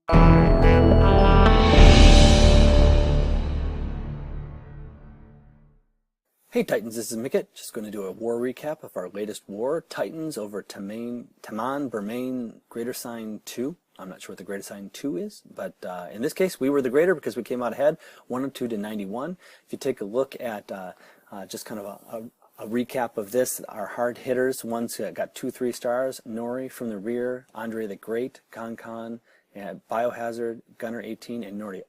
Hey Titans, this is Mickett. Just going to do a war recap of our latest war, Titans over Taman Bermain greater sign 2. I'm not sure what the greater sign 2 is, but in this case we were the greater because we came out ahead 102 to 91. If you take a look at just kind of a recap of this, our hard hitters, ones that got 2 3-stars, Nori from the rear, Andre the Great, Khan, and Biohazard, Gunner 18, and Nori.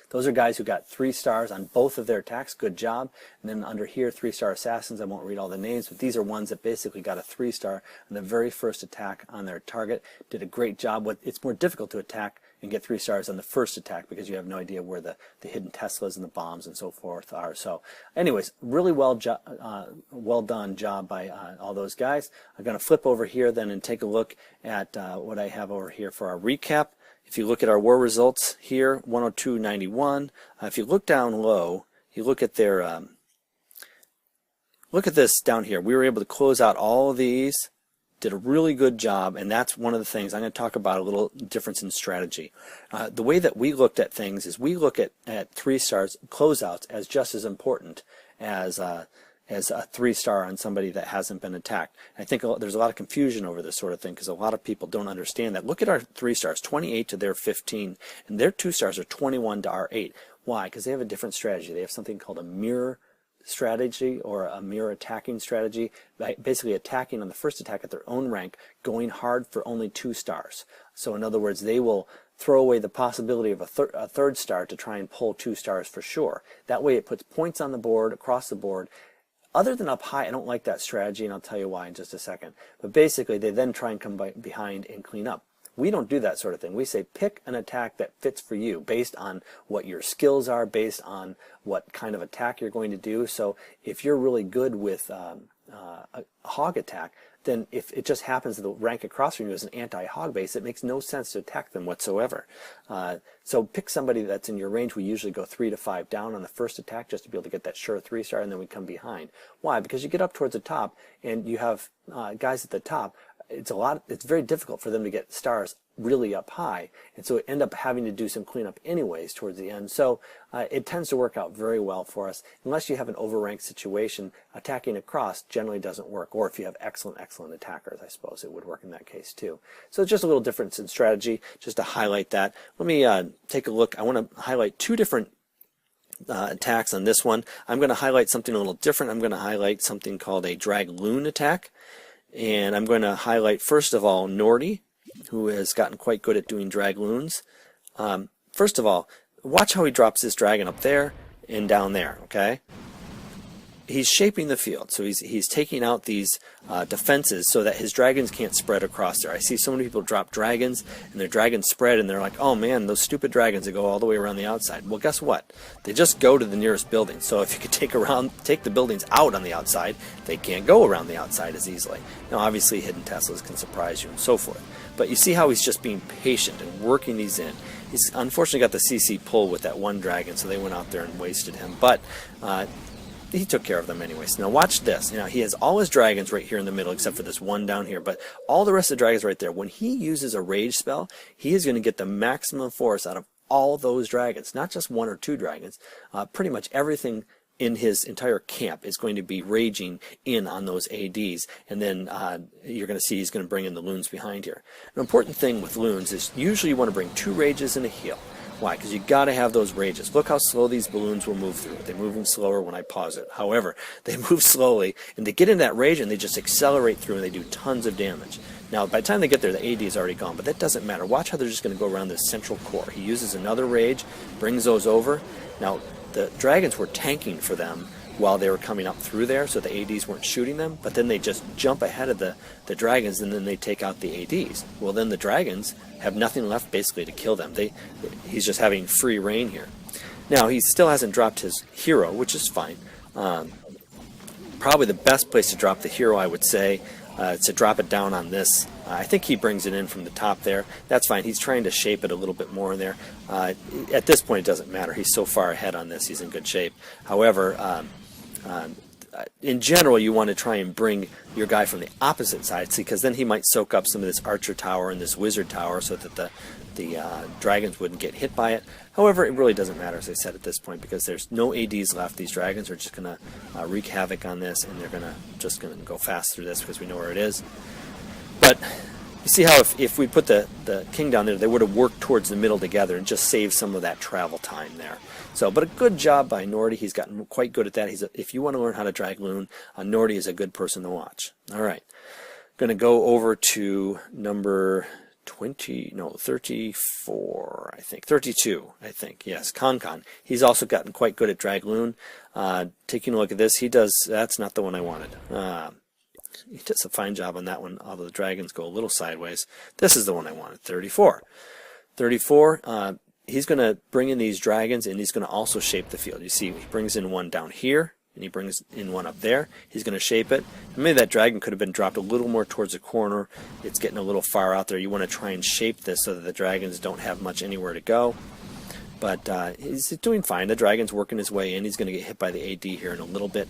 Those are guys who got 3 stars on both of their attacks. Good job. And then under here, 3-star assassins. I won't read all the names, but these are ones that basically got a 3-star on the very first attack on their target. Did a great job. It's more difficult to attack and get 3 stars on the first attack because you have no idea where the hidden Teslas and the bombs and so forth are. So anyways, really well done job by all those guys. I'm going to flip over here then and take a look at what I have over here for our recap. If you look at our war results here, 102.91. If you look down low, you look at their look at this down here. We were able to close out all of these. Did a really good job, and that's one of the things I'm going to talk about, a little difference in strategy. The way that we looked at things is we look at 3 stars closeouts as just as important as a 3-star on somebody that hasn't been attacked. I think there's a lot of confusion over this sort of thing because a lot of people don't understand that. Look at our 3 stars, 28 to their 15, and their 2 stars are 21 to our 8. Why? Because they have a different strategy. They have something called a mirror strategy or a mirror attacking strategy, basically attacking on the first attack at their own rank, going hard for only 2 stars. So in other words, they will throw away the possibility of a 3rd star to try and pull 2 stars for sure. That way it puts points on the board, across the board. Other than up high, I don't like that strategy, and I'll tell you why in just a second. But basically, they then try and come behind and clean up. We don't do that sort of thing. We say pick an attack that fits for you based on what your skills are, based on what kind of attack you're going to do. So if you're really good with a hog attack, then if it just happens that the rank across from you is an anti-hog base, it makes no sense to attack them whatsoever. So pick somebody that's in your range. We usually go 3 to 5 down on the first attack just to be able to get that sure 3-star, and then we come behind. Why? Because you get up towards the top and you have guys at the top. It's very difficult for them to get stars really up high, and so we end up having to do some cleanup anyways towards the end. So it tends to work out very well for us. Unless you have an overranked situation, attacking across generally doesn't work. Or if you have excellent attackers, I suppose it would work in that case too. So it's just a little difference in strategy, just to highlight that. Let me take a look. I want to highlight 2 different attacks on this one. I'm going to highlight something a little different. I'm going to highlight something called a dragloon attack. And I'm going to highlight, first of all, Nordy, who has gotten quite good at doing dragloons. First of all, watch how he drops this dragon up there and down there, okay? He's shaping the field, so he's taking out these defenses so that his dragons can't spread across there. I see so many people drop dragons, and their dragons spread, and they're like, oh man, those stupid dragons that go all the way around the outside. Well, guess what? They just go to the nearest building. So if you could take the buildings out on the outside, they can't go around the outside as easily. Now, obviously, hidden Teslas can surprise you and so forth. But you see how he's just being patient and working these in. He's unfortunately got the CC pull with that one dragon, so they went out there and wasted him. But he took care of them anyways. Now watch this. Now he has all his dragons right here in the middle except for this one down here, but all the rest of the dragons right there. When he uses a rage spell, he is going to get the maximum force out of all those dragons, not just 1 or 2 dragons. Pretty much everything in his entire camp is going to be raging in on those ADs, and then you're going to see he's going to bring in the loons behind here. An important thing with loons is usually you want to bring 2 rages and a heal. Why? Because you got to have those rages. Look how slow these balloons will move through. They move them slower when I pause it. However, they move slowly, and they get in that rage, and they just accelerate through, and they do tons of damage. Now, by the time they get there, the AD is already gone, but that doesn't matter. Watch how they're just going to go around this central core. He uses another rage, brings those over. Now, the dragons were tanking for them while they were coming up through there, so the ADs weren't shooting them, but then they just jump ahead of the dragons, and then they take out the ADs. Well, then the dragons have nothing left basically to kill them. He's just having free reign here. Now, he still hasn't dropped his hero, which is fine. Probably the best place to drop the hero, I would say, to drop it down on this. I think he brings it in from the top there. That's fine. He's trying to shape it a little bit more in there. At this point, it doesn't matter. He's so far ahead on this. He's in good shape. However, in general, you want to try and bring your guy from the opposite side, see, because then he might soak up some of this archer tower and this wizard tower so that the dragons wouldn't get hit by it. However, it really doesn't matter, as I said, at this point, because there's no ADs left. These dragons are just going to wreak havoc on this, and they're just going to go fast through this because we know where it is. But you see how if we put the king down there, they would have worked towards the middle together and just saved some of that travel time there. So, but a good job by Nordy. He's gotten quite good at that. If you want to learn how to dragloon, Nordy is a good person to watch. All right, going to go over to number 34, I think, 32, I think, yes, Con. He's also gotten quite good at dragloon. Taking a look at this, that's not the one I wanted. He does a fine job on that one, although the dragons go a little sideways. This is the one I wanted, 34. 34, he's going to bring in these dragons, and he's going to also shape the field. You see, he brings in one down here, and he brings in one up there. He's going to shape it. And maybe that dragon could have been dropped a little more towards the corner. It's getting a little far out there. You want to try and shape this so that the dragons don't have much anywhere to go. But he's doing fine. The dragon's working his way in. He's going to get hit by the AD here in a little bit.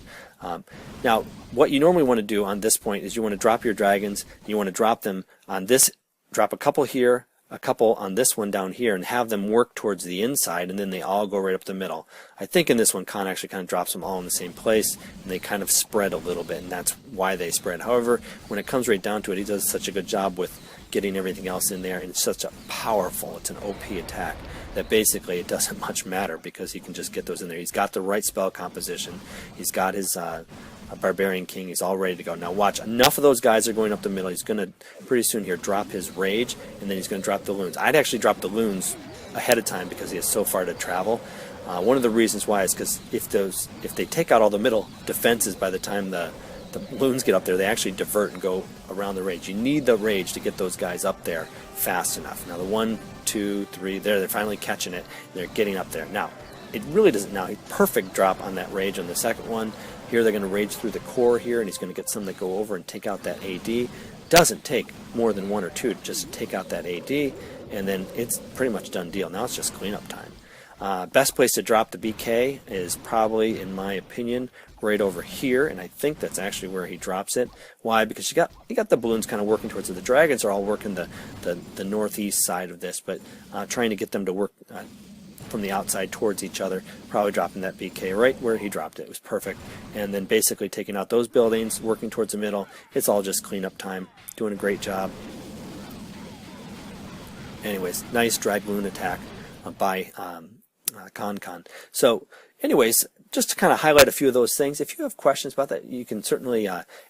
Now, what you normally want to do on this point is you want to drop your dragons. You want to drop them on this, drop a couple here, a couple on this one down here, and have them work towards the inside, and then they all go right up the middle. I think in this one, Khan actually kind of drops them all in the same place, and they kind of spread a little bit, and that's why they spread. However, when it comes right down to it, he does such a good job with getting everything else in there, and it's such a powerful, it's an OP attack, that basically it doesn't much matter because he can just get those in there. He's got the right spell composition. He's got his a Barbarian King. He's all ready to go. Now watch, enough of those guys are going up the middle. He's going to pretty soon here drop his Rage, and then he's going to drop the Loons. I'd actually drop the Loons ahead of time because he has so far to travel. One of the reasons why is because if they take out all the middle defenses by the time the Loons get up there, they actually divert and go around the Rage. You need the Rage to get those guys up there fast enough. Now the 1, 2, 3, they're finally catching it. They're getting up there. Now, it really doesn't. Now, perfect drop on that Rage on the second one. Here they're going to rage through the core here, and he's going to get some that go over and take out that AD. Doesn't take more than 1 or 2 to just take out that AD, and then it's pretty much done deal. Now it's just cleanup time. Best place to drop the BK is probably, in my opinion, right over here, and I think that's actually where he drops it. Why? Because you got the balloons kind of working towards it. The dragons are all working the northeast side of this, but trying to get them to work from the outside towards each other, probably dropping that BK right where he dropped it. It was perfect. And then basically taking out those buildings, working towards the middle. It's all just cleanup time. Doing a great job. Anyways, nice dragloon attack by Con. So anyways, just to kind of highlight a few of those things, if you have questions about that, you can certainly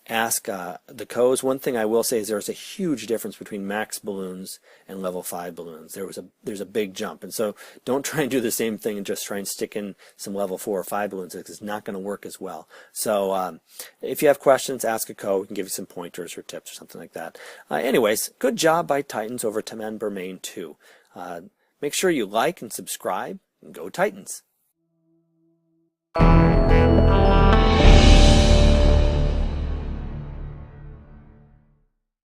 ask the codes. One thing I will say is there's a huge difference between max balloons and level 5 balloons. There's a big jump, and so don't try and do the same thing and just try and stick in some level 4 or 5 balloons, because it's not going to work as well. So if you have questions, ask a code. We can give you some pointers or tips or something like that. Anyways, good job by Titans over Taman Bermain 2. Make sure you like and subscribe, and go Titans.